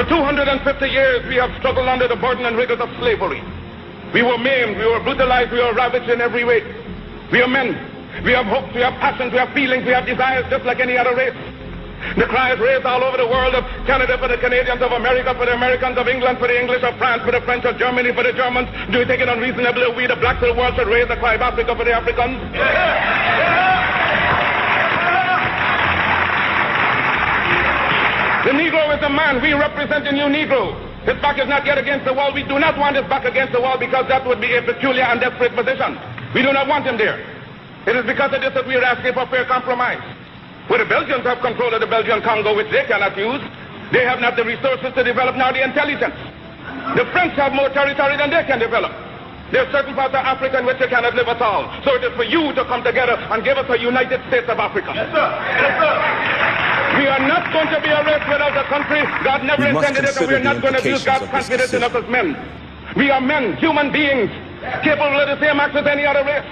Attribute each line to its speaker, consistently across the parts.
Speaker 1: 250 years we have struggled under the burden and rigors of slavery. We were maimed, we were brutalized, we were ravaged in every way. We are men. We have hopes, we have passions, we have feelings, we have desires just like any other race. The cry is raised all over the world of Canada for the Canadians, of America for the Americans, of England for the English, of France for the French, of Germany for the Germans. Do you think it unreasonable that we, the blacks of the world, should raise the cry of Africa for the Africans? The Negro is a man. We represent the new Negro. His back is not yet against the wall. We do not want his back against the wall because that would be a peculiar and desperate position. We do not want him there. It is because of this that we are asking for fair compromise. Where the Belgians have control of the Belgian Congo, which they cannot use, they have not the resources to develop nor the intelligence. The French have more territory than they can develop. There are certain parts of Africa in which they cannot live at all. So it is for you to come together and give us a United States of Africa. Yes, sir. Yes, sir. We are not going to be a race without a country. God never intended it, and we are not going to abuse God's confidence in us as men. We are men, human beings, capable of the same acts as any other race,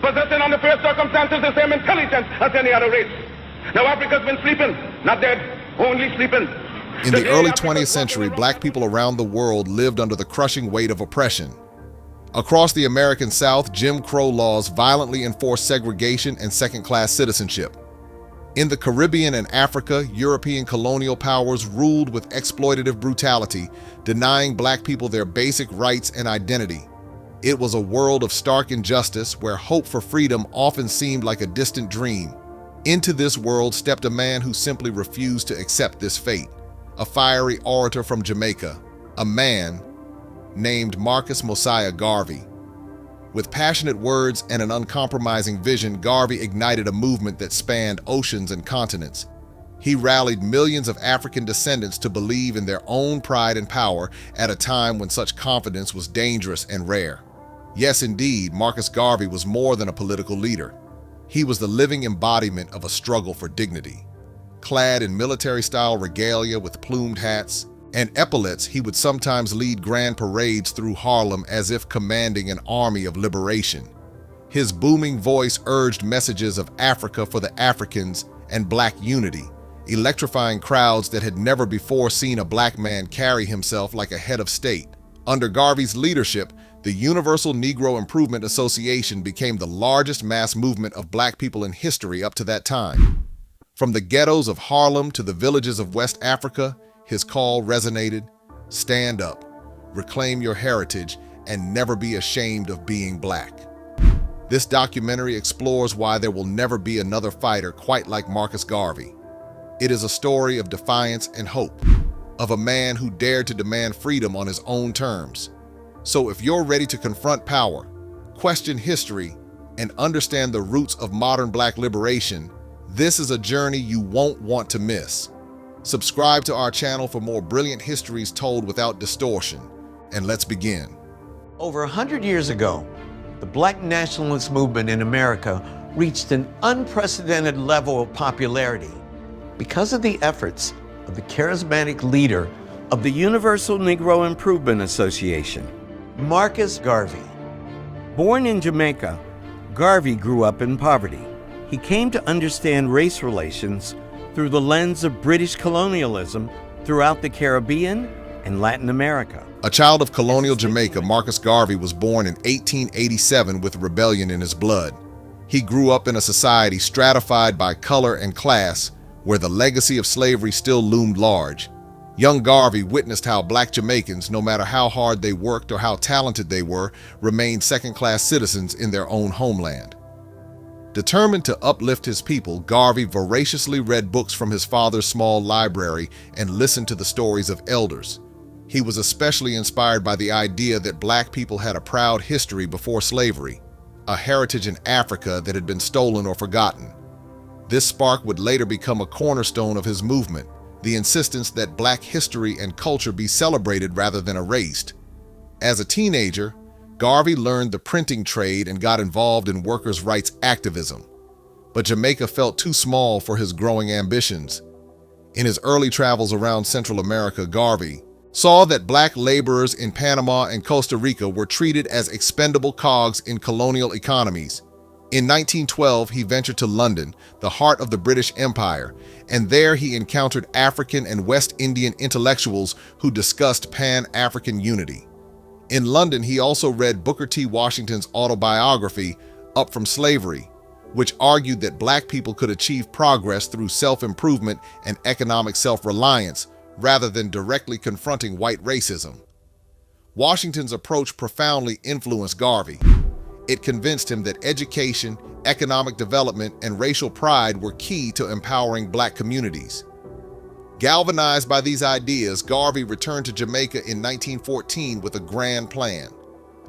Speaker 1: possessing under fair circumstances the same intelligence as any other race. Now Africa's been sleeping, not dead, only sleeping.
Speaker 2: In the early 20th century, black people around the world lived under the crushing weight of oppression. Across the American South, Jim Crow laws violently enforced segregation and second-class citizenship. In the Caribbean and Africa, European colonial powers ruled with exploitative brutality, denying black people their basic rights and identity. It was a world of stark injustice where hope for freedom often seemed like a distant dream. Into this world stepped a man who simply refused to accept this fate, a fiery orator from Jamaica, a man named Marcus Garvey. With passionate words and an uncompromising vision, Garvey ignited a movement that spanned oceans and continents. He rallied millions of African descendants to believe in their own pride and power at a time when such confidence was dangerous and rare. Yes, indeed, Marcus Garvey was more than a political leader. He was the living embodiment of a struggle for dignity. Clad in military-style regalia with plumed hats and epaulets, he would sometimes lead grand parades through Harlem as if commanding an army of liberation. His booming voice urged messages of Africa for the Africans and black unity, electrifying crowds that had never before seen a black man carry himself like a head of state. Under Garvey's leadership, the Universal Negro Improvement Association became the largest mass movement of black people in history up to that time. From the ghettos of Harlem to the villages of West Africa, his call resonated: stand up, reclaim your heritage, and never be ashamed of being black. This documentary explores why there will never be another fighter quite like Marcus Garvey. It is a story of defiance and hope, of a man who dared to demand freedom on his own terms. So if you're ready to confront power, question history, and understand the roots of modern black liberation, this is a journey you won't want to miss. Subscribe to our channel for more brilliant histories told without distortion. And let's begin.
Speaker 3: Over 100 years ago, the black nationalist movement in America reached an unprecedented level of popularity because of the efforts of the charismatic leader of the Universal Negro Improvement Association, Marcus Garvey. Born in Jamaica, Garvey grew up in poverty. He came to understand race relations through the lens of British colonialism throughout the Caribbean and Latin America.
Speaker 2: A child of colonial Jamaica, Marcus Garvey was born in 1887 with rebellion in his blood. He grew up in a society stratified by color and class, where the legacy of slavery still loomed large. Young Garvey witnessed how black Jamaicans, no matter how hard they worked or how talented they were, remained second-class citizens in their own homeland. Determined to uplift his people, Garvey voraciously read books from his father's small library and listened to the stories of elders. He was especially inspired by the idea that black people had a proud history before slavery, a heritage in Africa that had been stolen or forgotten. This spark would later become a cornerstone of his movement, the insistence that black history and culture be celebrated rather than erased. As a teenager, Garvey learned the printing trade and got involved in workers' rights activism. But Jamaica felt too small for his growing ambitions. In his early travels around Central America, Garvey saw that black laborers in Panama and Costa Rica were treated as expendable cogs in colonial economies. In 1912, he ventured to London, the heart of the British Empire, and there he encountered African and West Indian intellectuals who discussed Pan-African unity. In London, he also read Booker T. Washington's autobiography, Up From Slavery, which argued that Black people could achieve progress through self-improvement and economic self-reliance rather than directly confronting white racism. Washington's approach profoundly influenced Garvey. It convinced him that education, economic development, and racial pride were key to empowering Black communities. Galvanized by these ideas, Garvey returned to Jamaica in 1914 with a grand plan.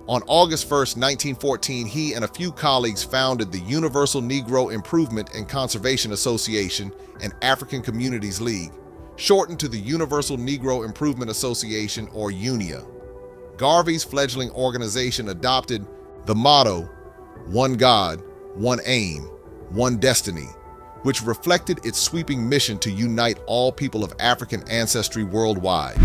Speaker 2: On August 1, 1914, he and a few colleagues founded the Universal Negro Improvement and Conservation Association and African Communities League, shortened to the Universal Negro Improvement Association, or UNIA. Garvey's fledgling organization adopted the motto, "One God, One Aim, One Destiny," which reflected its sweeping mission to unite all people of African ancestry worldwide.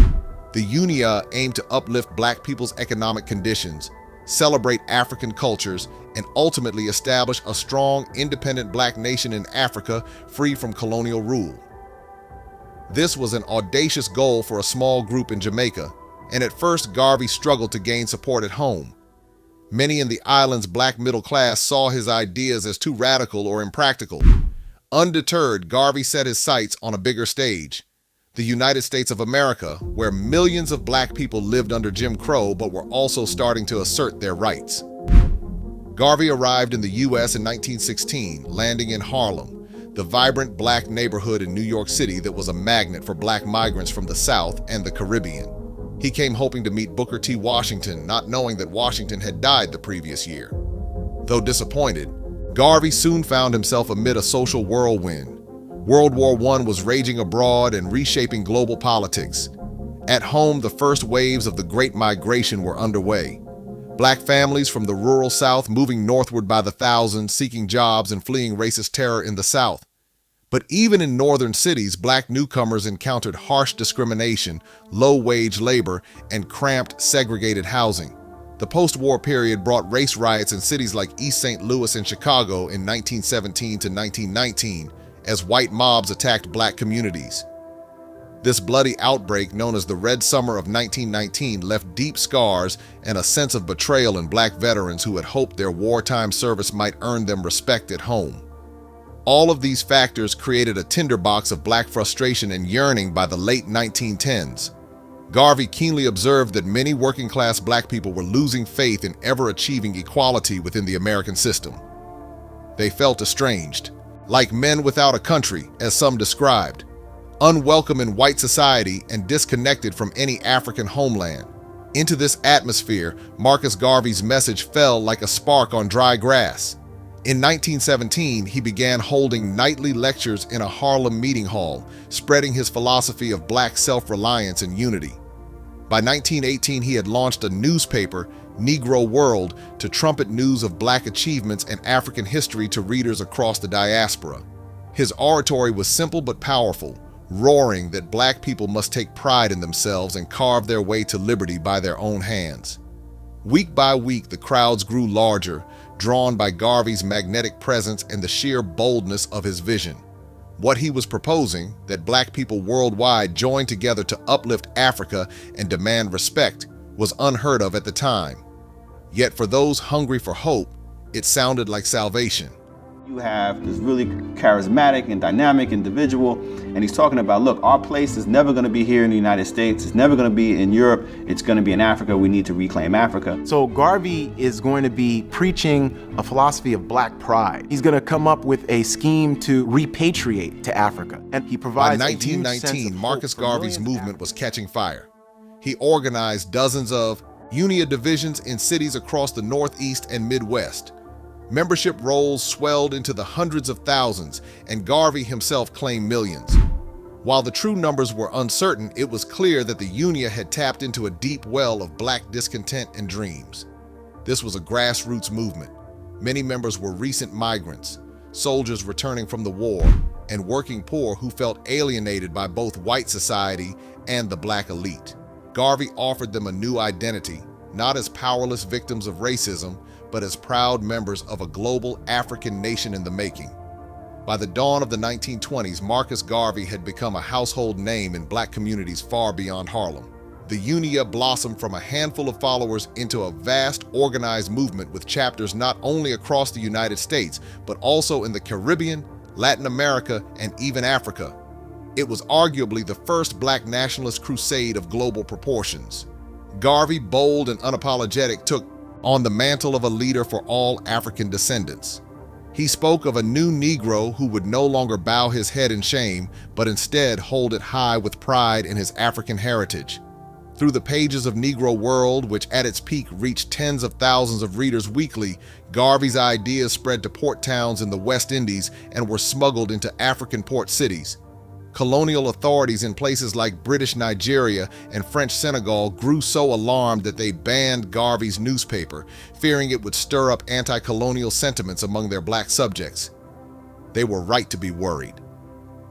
Speaker 2: The UNIA aimed to uplift Black people's economic conditions, celebrate African cultures, and ultimately establish a strong, independent Black nation in Africa free from colonial rule. This was an audacious goal for a small group in Jamaica, and at first Garvey struggled to gain support at home. Many in the island's Black middle class saw his ideas as too radical or impractical. Undeterred, Garvey set his sights on a bigger stage, the United States of America, where millions of Black people lived under Jim Crow but were also starting to assert their rights. Garvey arrived in the U.S. in 1916, landing in Harlem, the vibrant Black neighborhood in New York City that was a magnet for Black migrants from the South and the Caribbean. He came hoping to meet Booker T. Washington, not knowing that Washington had died the previous year. Though disappointed, Garvey soon found himself amid a social whirlwind. World War I was raging abroad and reshaping global politics. At home, the first waves of the Great Migration were underway. Black families from the rural South moving northward by the thousands, seeking jobs and fleeing racist terror in the South. But even in northern cities, Black newcomers encountered harsh discrimination, low-wage labor, and cramped, segregated housing. The post-war period brought race riots in cities like East St. Louis and Chicago in 1917 to 1919, as white mobs attacked Black communities. This bloody outbreak, known as the Red Summer of 1919, left deep scars and a sense of betrayal in Black veterans who had hoped their wartime service might earn them respect at home. All of these factors created a tinderbox of Black frustration and yearning by the late 1910s. Garvey keenly observed that many working-class Black people were losing faith in ever achieving equality within the American system. They felt estranged, like men without a country, as some described, unwelcome in white society and disconnected from any African homeland. Into this atmosphere, Marcus Garvey's message fell like a spark on dry grass. In 1917, he began holding nightly lectures in a Harlem meeting hall, spreading his philosophy of Black self-reliance and unity. By 1918, he had launched a newspaper, Negro World, to trumpet news of Black achievements and African history to readers across the diaspora. His oratory was simple but powerful, roaring that Black people must take pride in themselves and carve their way to liberty by their own hands. Week by week, the crowds grew larger, drawn by Garvey's magnetic presence and the sheer boldness of his vision. What he was proposing, that Black people worldwide join together to uplift Africa and demand respect, was unheard of at the time. Yet for those hungry for hope, it sounded like salvation.
Speaker 4: You have this really charismatic and dynamic individual, and he's talking about, look, our place is never going to be here in the United States. It's never going to be in Europe. It's going to be in Africa. We need to reclaim Africa.
Speaker 5: So Garvey is going to be preaching a philosophy of Black pride. He's going to come up with a scheme to repatriate to Africa, and he provides.
Speaker 2: By 1919, Marcus Garvey's movement was catching fire. He organized dozens of UNIA divisions in cities across the Northeast and Midwest. Membership rolls swelled into the hundreds of thousands, and Garvey himself claimed millions. While the true numbers were uncertain, it was clear that the UNIA had tapped into a deep well of Black discontent and dreams. This was a grassroots movement. Many members were recent migrants, soldiers returning from the war, and working poor who felt alienated by both white society and the Black elite. Garvey offered them a new identity, not as powerless victims of racism, but as proud members of a global African nation in the making. By the dawn of the 1920s, Marcus Garvey had become a household name in black communities far beyond Harlem. The UNIA blossomed from a handful of followers into a vast, organized movement with chapters not only across the United States, but also in the Caribbean, Latin America, and even Africa. It was arguably the first black nationalist crusade of global proportions. Garvey, bold and unapologetic, took on the mantle of a leader for all African descendants. He spoke of a new Negro who would no longer bow his head in shame, but instead hold it high with pride in his African heritage. Through the pages of Negro World, which at its peak reached tens of thousands of readers weekly, Garvey's ideas spread to port towns in the West Indies and were smuggled into African port cities. Colonial authorities in places like British Nigeria and French Senegal grew so alarmed that they banned Garvey's newspaper, fearing it would stir up anti-colonial sentiments among their black subjects. They were right to be worried.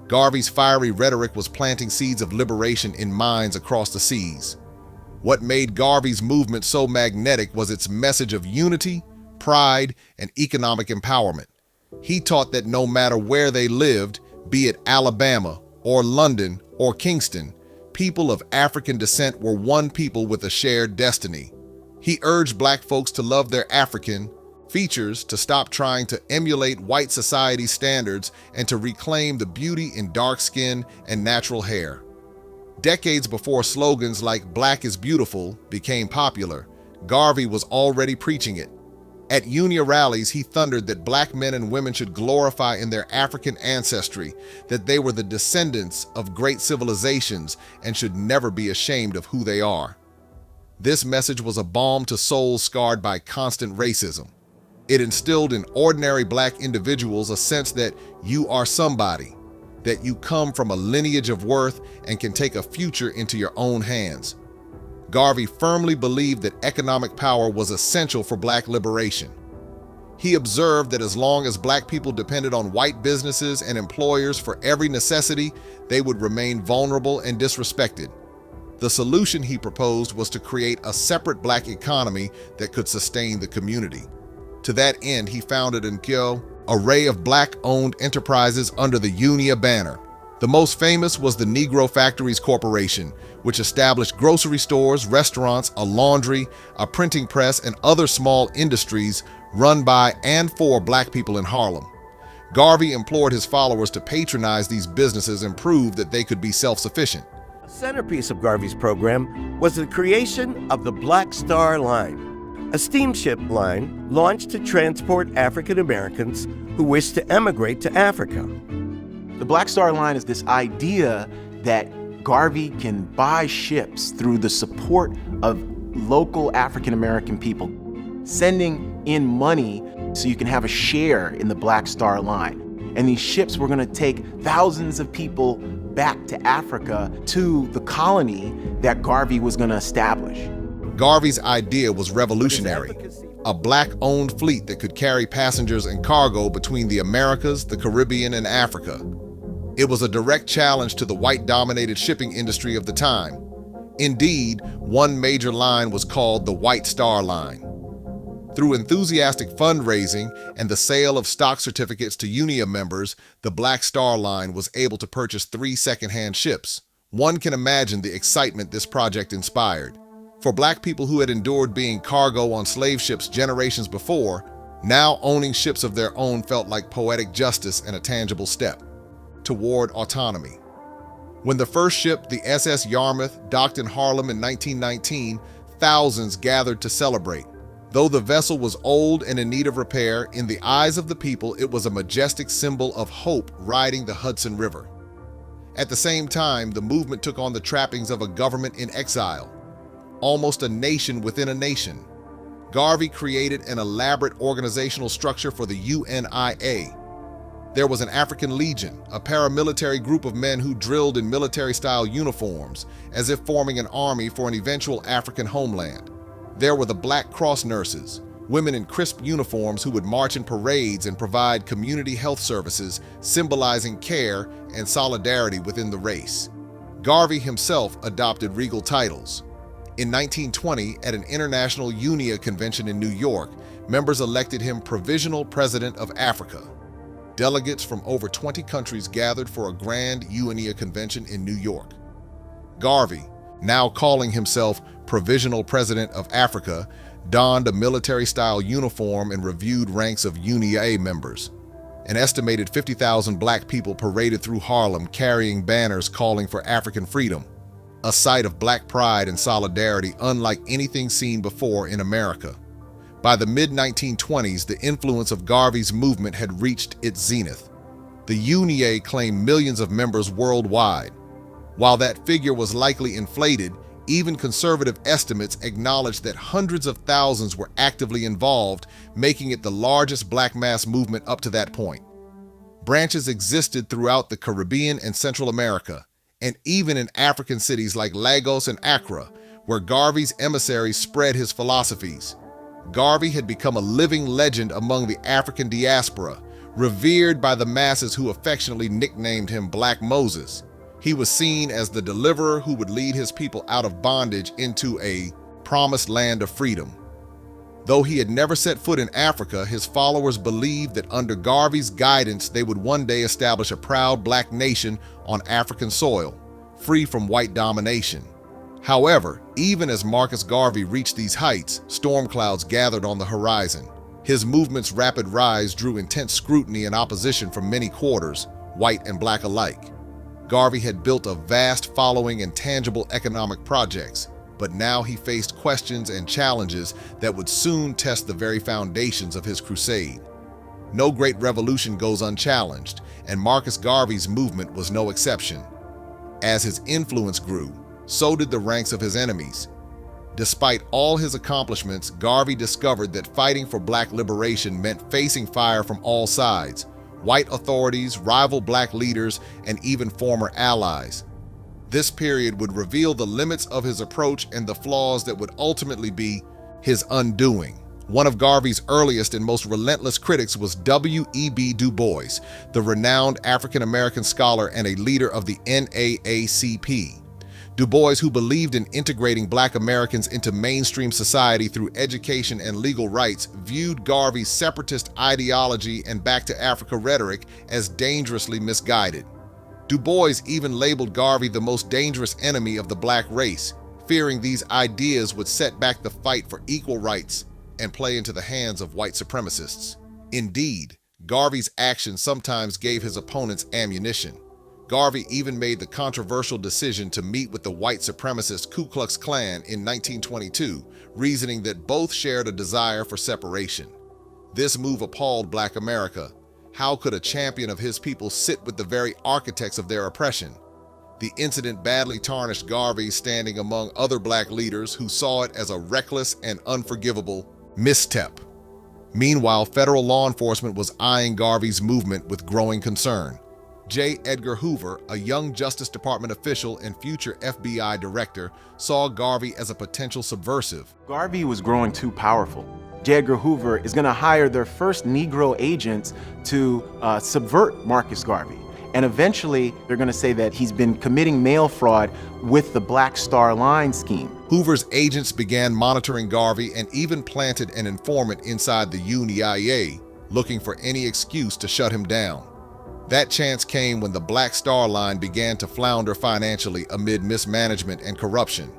Speaker 2: Garvey's fiery rhetoric was planting seeds of liberation in minds across the seas. What made Garvey's movement so magnetic was its message of unity, pride, and economic empowerment. He taught that no matter where they lived, be it Alabama, or London, or Kingston, people of African descent were one people with a shared destiny. He urged black folks to love their African features, to stop trying to emulate white society's standards, and to reclaim the beauty in dark skin and natural hair. Decades before slogans like "Black is beautiful" became popular, Garvey was already preaching it. At UNIA rallies, he thundered that black men and women should glorify in their African ancestry, that they were the descendants of great civilizations and should never be ashamed of who they are. This message was a balm to souls scarred by constant racism. It instilled in ordinary black individuals a sense that you are somebody, that you come from a lineage of worth and can take a future into your own hands. Garvey firmly believed that economic power was essential for black liberation. He observed that as long as black people depended on white businesses and employers for every necessity, they would remain vulnerable and disrespected. The solution he proposed was to create a separate black economy that could sustain the community. To that end, he founded an array of black-owned enterprises under the UNIA banner. The most famous was the Negro Factories Corporation, which established grocery stores, restaurants, a laundry, a printing press, and other small industries run by and for black people in Harlem. Garvey implored his followers to patronize these businesses and prove that they could be self-sufficient.
Speaker 3: A centerpiece of Garvey's program was the creation of the Black Star Line, a steamship line launched to transport African Americans who wished to emigrate to Africa.
Speaker 5: The Black Star Line is this idea that Garvey can buy ships through the support of local African American people, sending in money so you can have a share in the Black Star Line. And these ships were going to take thousands of people back to Africa, to the colony that Garvey was going to establish.
Speaker 2: Garvey's idea was revolutionary. A black-owned fleet that could carry passengers and cargo between the Americas, the Caribbean, and Africa. It was a direct challenge to the white-dominated shipping industry of the time. Indeed, one major line was called the White Star Line. Through enthusiastic fundraising and the sale of stock certificates to UNIA members, the Black Star Line was able to purchase 3 second-hand ships. One can imagine the excitement this project inspired. For black people who had endured being cargo on slave ships generations before, now owning ships of their own felt like poetic justice and a tangible step toward autonomy. When the first ship, the SS Yarmouth, docked in Harlem in 1919, thousands gathered to celebrate. Though the vessel was old and in need of repair, in the eyes of the people, it was a majestic symbol of hope riding the Hudson River. At the same time, the movement took on the trappings of a government in exile, almost a nation within a nation. Garvey created an elaborate organizational structure for the UNIA. There was an African Legion, a paramilitary group of men who drilled in military-style uniforms, as if forming an army for an eventual African homeland. There were the Black Cross nurses, women in crisp uniforms who would march in parades and provide community health services, symbolizing care and solidarity within the race. Garvey himself adopted regal titles. In 1920, at an international UNIA convention in New York, members elected him Provisional President of Africa. Delegates from over 20 countries gathered for a grand UNIA convention in New York. Garvey, now calling himself Provisional President of Africa, donned a military-style uniform and reviewed ranks of UNIA members. An estimated 50,000 black people paraded through Harlem carrying banners calling for African freedom, a sight of black pride and solidarity unlike anything seen before in America. By the mid-1920s, the influence of Garvey's movement had reached its zenith. The UNIA claimed millions of members worldwide. While that figure was likely inflated, even conservative estimates acknowledged that hundreds of thousands were actively involved, making it the largest black mass movement up to that point. Branches existed throughout the Caribbean and Central America, and even in African cities like Lagos and Accra, where Garvey's emissaries spread his philosophies. Garvey had become a living legend among the African diaspora, revered by the masses who affectionately nicknamed him Black Moses. He was seen as the deliverer who would lead his people out of bondage into a promised land of freedom. Though he had never set foot in Africa, his followers believed that under Garvey's guidance they would one day establish a proud black nation on African soil, free from white domination. However, even as Marcus Garvey reached these heights, storm clouds gathered on the horizon. His movement's rapid rise drew intense scrutiny and opposition from many quarters, white and black alike. Garvey had built a vast following and tangible economic projects, but now he faced questions and challenges that would soon test the very foundations of his crusade. No great revolution goes unchallenged, and Marcus Garvey's movement was no exception. As his influence grew, so did the ranks of his enemies. Despite all his accomplishments, Garvey discovered that fighting for black liberation meant facing fire from all sides: white authorities, rival black leaders, and even former allies. This period would reveal the limits of his approach and the flaws that would ultimately be his undoing. One of Garvey's earliest and most relentless critics was W.E.B. Du Bois, the renowned African-American scholar and a leader of the NAACP. Du Bois, who believed in integrating black Americans into mainstream society through education and legal rights, viewed Garvey's separatist ideology and back to Africa rhetoric as dangerously misguided. Du Bois even labeled Garvey the most dangerous enemy of the black race, fearing these ideas would set back the fight for equal rights and play into the hands of white supremacists. Indeed, Garvey's actions sometimes gave his opponents ammunition. Garvey even made the controversial decision to meet with the white supremacist Ku Klux Klan in 1922, reasoning that both shared a desire for separation. This move appalled Black America. How could a champion of his people sit with the very architects of their oppression? The incident badly tarnished Garvey, standing among other black leaders who saw it as a reckless and unforgivable misstep. Meanwhile, federal law enforcement was eyeing Garvey's movement with growing concern. J. Edgar Hoover, a young Justice Department official and future FBI director, saw Garvey as a potential subversive.
Speaker 5: Garvey was growing too powerful. J. Edgar Hoover is going to hire their first Negro agents to subvert Marcus Garvey. And eventually, they're going to say that he's been committing mail fraud with the Black Star Line scheme.
Speaker 2: Hoover's agents began monitoring Garvey and even planted an informant inside the UNIA, looking for any excuse to shut him down. That chance came when the Black Star Line began to flounder financially amid mismanagement and corruption.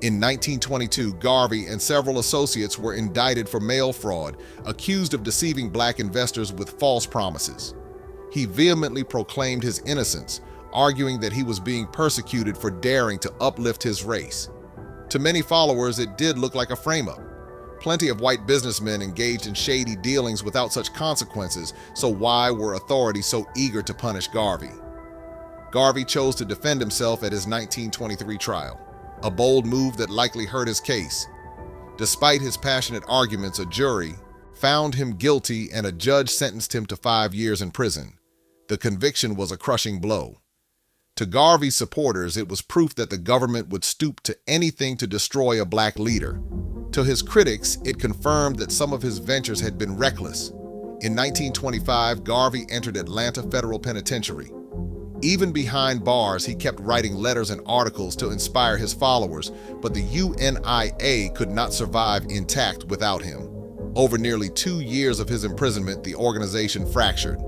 Speaker 2: In 1922, Garvey and several associates were indicted for mail fraud, accused of deceiving black investors with false promises. He vehemently proclaimed his innocence, arguing that he was being persecuted for daring to uplift his race. To many followers, it did look like a frame-up. Plenty of white businessmen engaged in shady dealings without such consequences, so why were authorities so eager to punish Garvey? Garvey chose to defend himself at his 1923 trial, a bold move that likely hurt his case. Despite his passionate arguments, a jury found him guilty and a judge sentenced him to 5 years in prison. The conviction was a crushing blow. To Garvey's supporters, it was proof that the government would stoop to anything to destroy a black leader. To his critics, it confirmed that some of his ventures had been reckless. In 1925, Garvey entered Atlanta Federal Penitentiary. Even behind bars, he kept writing letters and articles to inspire his followers, but the UNIA could not survive intact without him. Over nearly 2 years of his imprisonment, the organization fractured.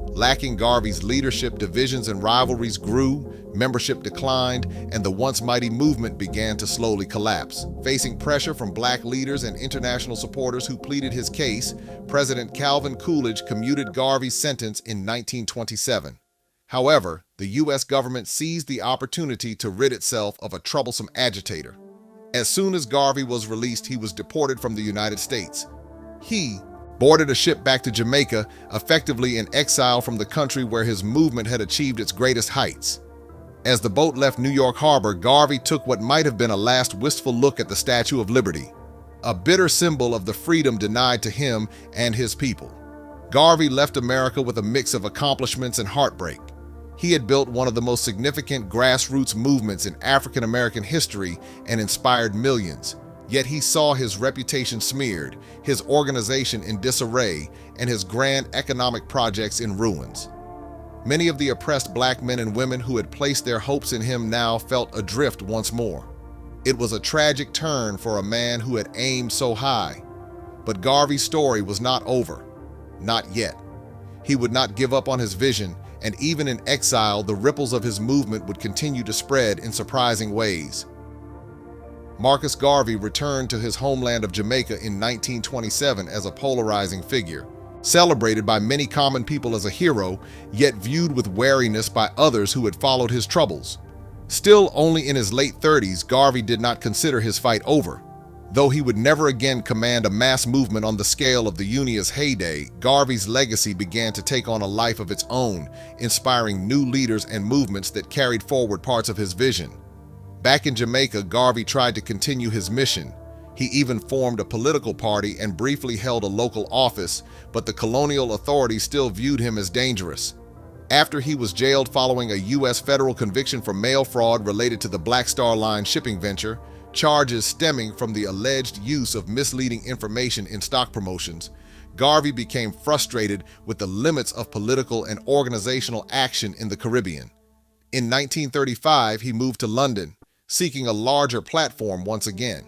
Speaker 2: Lacking Garvey's leadership, divisions and rivalries grew, membership declined, and the once mighty movement began to slowly collapse. Facing pressure from black leaders and international supporters who pleaded his case, President Calvin Coolidge commuted Garvey's sentence in 1927. However, the U.S. government seized the opportunity to rid itself of a troublesome agitator. As soon as Garvey was released, he was deported from the United States. He boarded a ship back to Jamaica, effectively in exile from the country where his movement had achieved its greatest heights. As the boat left New York Harbor, Garvey took what might have been a last wistful look at the Statue of Liberty, a bitter symbol of the freedom denied to him and his people. Garvey left America with a mix of accomplishments and heartbreak. He had built one of the most significant grassroots movements in African American history and inspired millions. Yet he saw his reputation smeared, his organization in disarray, and his grand economic projects in ruins. Many of the oppressed black men and women who had placed their hopes in him now felt adrift once more. It was a tragic turn for a man who had aimed so high. But Garvey's story was not over. Not yet. He would not give up on his vision, and even in exile, the ripples of his movement would continue to spread in surprising ways. Marcus Garvey returned to his homeland of Jamaica in 1927 as a polarizing figure, celebrated by many common people as a hero, yet viewed with wariness by others who had followed his troubles. Still only in his late 30s, Garvey did not consider his fight over. Though he would never again command a mass movement on the scale of the UNIA's heyday, Garvey's legacy began to take on a life of its own, inspiring new leaders and movements that carried forward parts of his vision. Back in Jamaica, Garvey tried to continue his mission. He even formed a political party and briefly held a local office, but the colonial authorities still viewed him as dangerous. After he was jailed following a U.S. federal conviction for mail fraud related to the Black Star Line shipping venture, charges stemming from the alleged use of misleading information in stock promotions, Garvey became frustrated with the limits of political and organizational action in the Caribbean. In 1935, he moved to London, seeking a larger platform once again.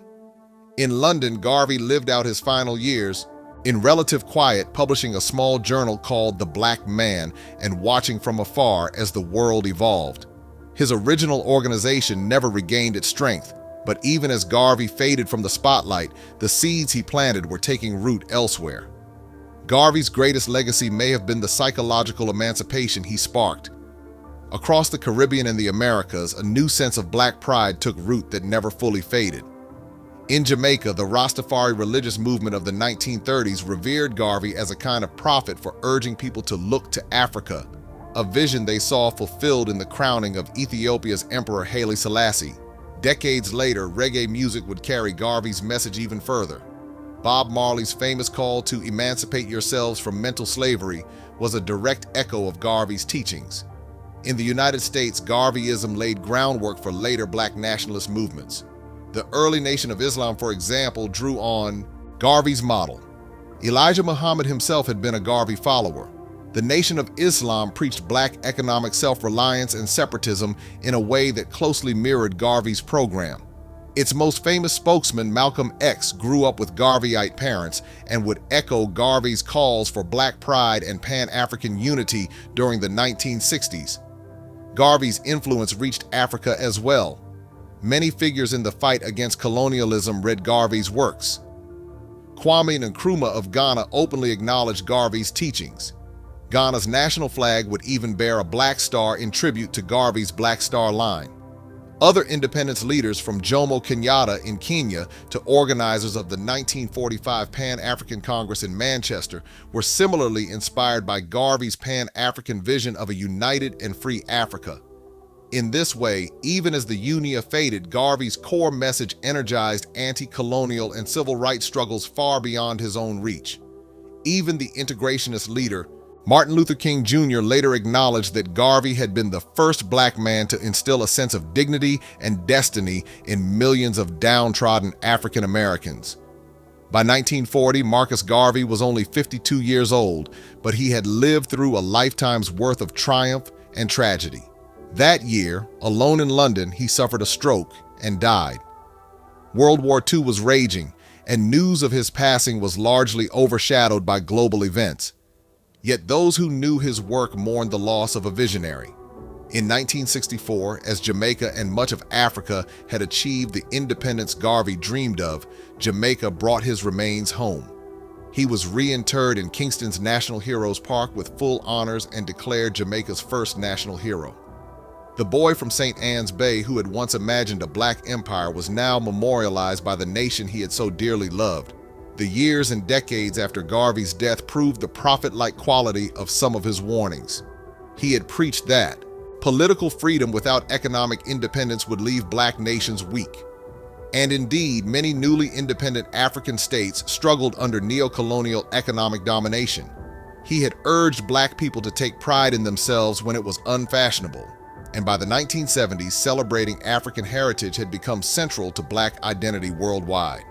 Speaker 2: In London, Garvey lived out his final years in relative quiet, publishing a small journal called The Black Man and watching from afar as the world evolved. His original organization never regained its strength, but even as Garvey faded from the spotlight, the seeds he planted were taking root elsewhere. Garvey's greatest legacy may have been the psychological emancipation he sparked. Across the Caribbean and the Americas, a new sense of black pride took root that never fully faded. In Jamaica, the Rastafari religious movement of the 1930s revered Garvey as a kind of prophet for urging people to look to Africa, a vision they saw fulfilled in the crowning of Ethiopia's Emperor Haile Selassie. Decades later, reggae music would carry Garvey's message even further. Bob Marley's famous call to emancipate yourselves from mental slavery was a direct echo of Garvey's teachings. In the United States, Garveyism laid groundwork for later black nationalist movements. The early Nation of Islam, for example, drew on Garvey's model. Elijah Muhammad himself had been a Garvey follower. The Nation of Islam preached black economic self-reliance and separatism in a way that closely mirrored Garvey's program. Its most famous spokesman, Malcolm X, grew up with Garveyite parents and would echo Garvey's calls for black pride and Pan-African unity during the 1960s. Garvey's influence reached Africa as well. Many figures in the fight against colonialism read Garvey's works. Kwame Nkrumah of Ghana openly acknowledged Garvey's teachings. Ghana's national flag would even bear a black star in tribute to Garvey's Black Star Line. Other independence leaders, from Jomo Kenyatta in Kenya to organizers of the 1945 Pan-African Congress in Manchester, were similarly inspired by Garvey's Pan-African vision of a united and free Africa. In this way, even as the UNIA faded, Garvey's core message energized anti-colonial and civil rights struggles far beyond his own reach. Even the integrationist leader, Martin Luther King Jr., later acknowledged that Garvey had been the first black man to instill a sense of dignity and destiny in millions of downtrodden African Americans. By 1940, Marcus Garvey was only 52 years old, but he had lived through a lifetime's worth of triumph and tragedy. That year, alone in London, he suffered a stroke and died. World War II was raging, and news of his passing was largely overshadowed by global events. Yet those who knew his work mourned the loss of a visionary. In 1964, as Jamaica and much of Africa had achieved the independence Garvey dreamed of, Jamaica brought his remains home. He was reinterred in Kingston's National Heroes Park with full honors and declared Jamaica's first national hero. The boy from St. Ann's Bay who had once imagined a black empire was now memorialized by the nation he had so dearly loved. The years and decades after Garvey's death proved the prophet-like quality of some of his warnings. He had preached that political freedom without economic independence would leave black nations weak. And indeed, many newly independent African states struggled under neo-colonial economic domination. He had urged black people to take pride in themselves when it was unfashionable. And by the 1970s, celebrating African heritage had become central to black identity worldwide.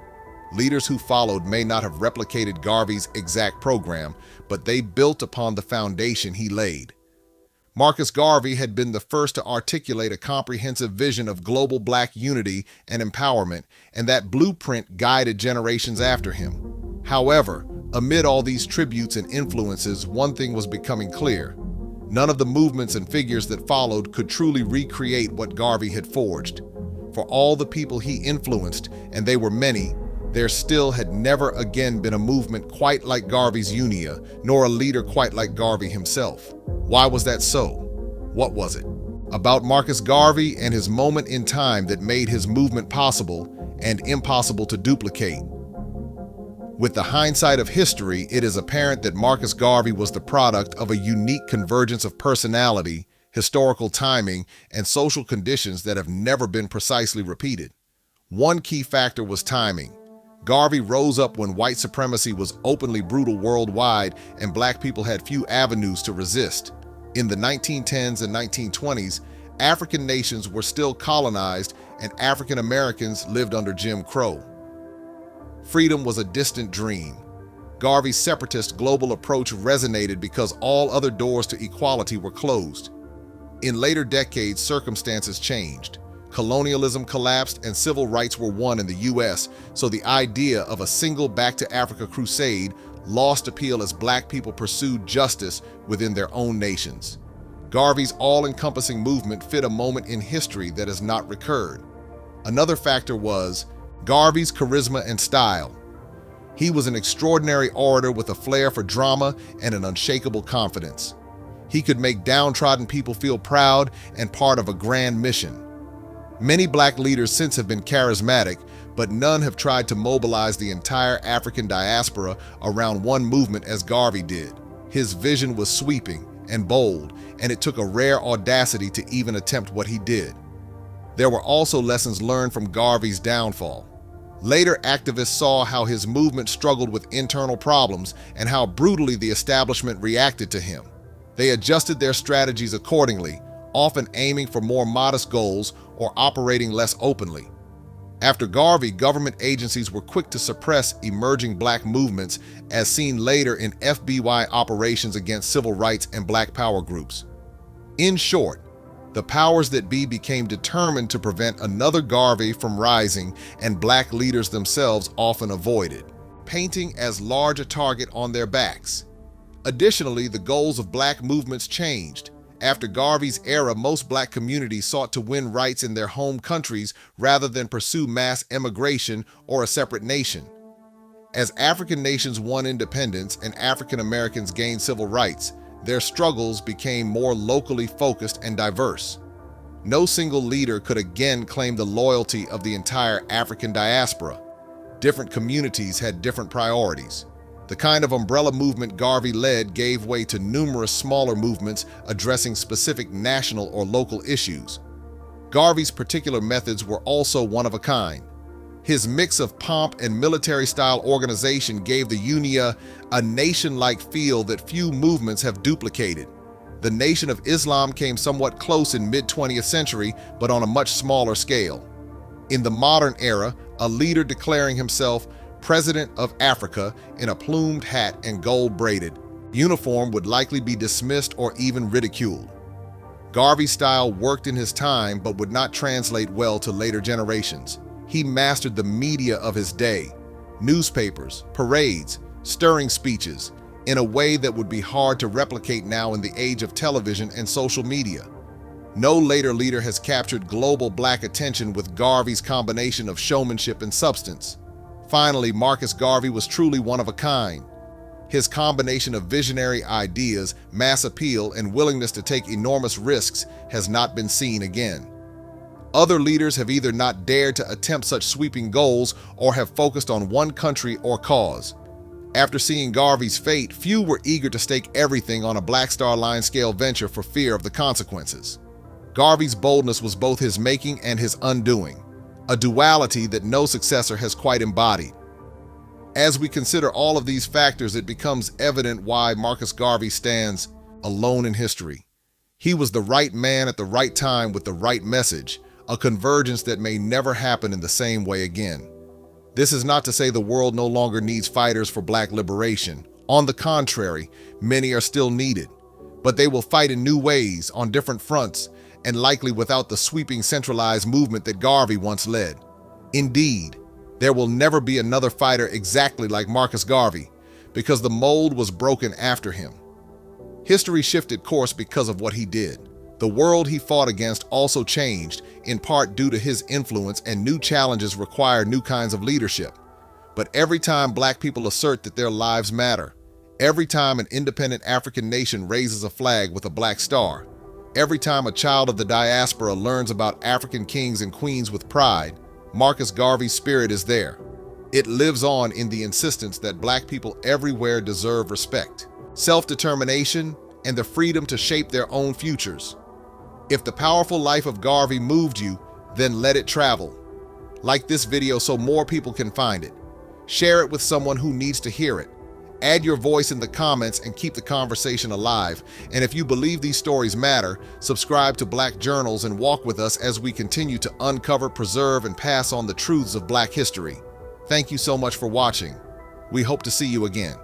Speaker 2: Leaders who followed may not have replicated Garvey's exact program, but they built upon the foundation he laid. Marcus Garvey had been the first to articulate a comprehensive vision of global black unity and empowerment, and that blueprint guided generations after him. However, amid all these tributes and influences, one thing was becoming clear. None of the movements and figures that followed could truly recreate what Garvey had forged. For all the people he influenced, and they were many, there still had never again been a movement quite like Garvey's UNIA, nor a leader quite like Garvey himself. Why was that so? What was it about Marcus Garvey and his moment in time that made his movement possible and impossible to duplicate? With the hindsight of history, it is apparent that Marcus Garvey was the product of a unique convergence of personality, historical timing, and social conditions that have never been precisely repeated. One key factor was timing. Garvey rose up when white supremacy was openly brutal worldwide and black people had few avenues to resist. In the 1910s and 1920s, African nations were still colonized and African Americans lived under Jim Crow. Freedom was a distant dream. Garvey's separatist global approach resonated because all other doors to equality were closed. In later decades, circumstances changed. Colonialism collapsed and civil rights were won in the U.S., so the idea of a single Back to Africa crusade lost appeal as black people pursued justice within their own nations. Garvey's all-encompassing movement fit a moment in history that has not recurred. Another factor was Garvey's charisma and style. He was an extraordinary orator with a flair for drama and an unshakable confidence. He could make downtrodden people feel proud and part of a grand mission. Many black leaders since have been charismatic, but none have tried to mobilize the entire African diaspora around one movement as Garvey did. His vision was sweeping and bold, and it took a rare audacity to even attempt what he did. There were also lessons learned from Garvey's downfall. Later activists saw how his movement struggled with internal problems and how brutally the establishment reacted to him. They adjusted their strategies accordingly, often aiming for more modest goals or operating less openly. After Garvey, government agencies were quick to suppress emerging black movements, as seen later in FBI operations against civil rights and black power groups. In short, the powers that be became determined to prevent another Garvey from rising, and black leaders themselves often avoided, painting as large a target on their backs. Additionally, the goals of black movements changed. After Garvey's era, most black communities sought to win rights in their home countries rather than pursue mass immigration or a separate nation. As African nations won independence and African Americans gained civil rights, their struggles became more locally focused and diverse. No single leader could again claim the loyalty of the entire African diaspora. Different communities had different priorities. The kind of umbrella movement Garvey led gave way to numerous smaller movements addressing specific national or local issues. Garvey's particular methods were also one of a kind. His mix of pomp and military-style organization gave the UNIA a nation-like feel that few movements have duplicated. The Nation of Islam came somewhat close in mid-20th century, but on a much smaller scale. In the modern era, a leader declaring himself President of Africa in a plumed hat and gold-braided uniform would likely be dismissed or even ridiculed. Garvey's style worked in his time but would not translate well to later generations. He mastered the media of his day, newspapers, parades, stirring speeches, in a way that would be hard to replicate now in the age of television and social media. No later leader has captured global Black attention with Garvey's combination of showmanship and substance. Finally, Marcus Garvey was truly one of a kind. His combination of visionary ideas, mass appeal, and willingness to take enormous risks has not been seen again. Other leaders have either not dared to attempt such sweeping goals or have focused on one country or cause. After seeing Garvey's fate, few were eager to stake everything on a Black Star Line scale venture for fear of the consequences. Garvey's boldness was both his making and his undoing, a duality that no successor has quite embodied. As we consider all of these factors, it becomes evident why Marcus Garvey stands alone in history. He was the right man at the right time with the right message, a convergence that may never happen in the same way again. This is not to say the world no longer needs fighters for Black liberation. On the contrary, many are still needed, but they will fight in new ways, on different fronts, and likely without the sweeping centralized movement that Garvey once led. Indeed, there will never be another fighter exactly like Marcus Garvey, because the mold was broken after him. History shifted course because of what he did. The world he fought against also changed, in part due to his influence, and new challenges require new kinds of leadership. But every time Black people assert that their lives matter, every time an independent African nation raises a flag with a Black star, every time a child of the diaspora learns about African kings and queens with pride, Marcus Garvey's spirit is there. It lives on in the insistence that Black people everywhere deserve respect, self-determination, and the freedom to shape their own futures. If the powerful life of Garvey moved you, then let it travel. Like this video so more people can find it. Share it with someone who needs to hear it. Add your voice in the comments and keep the conversation alive. And if you believe these stories matter, subscribe to Black Journals and walk with us as we continue to uncover, preserve, and pass on the truths of Black history. Thank you so much for watching. We hope to see you again.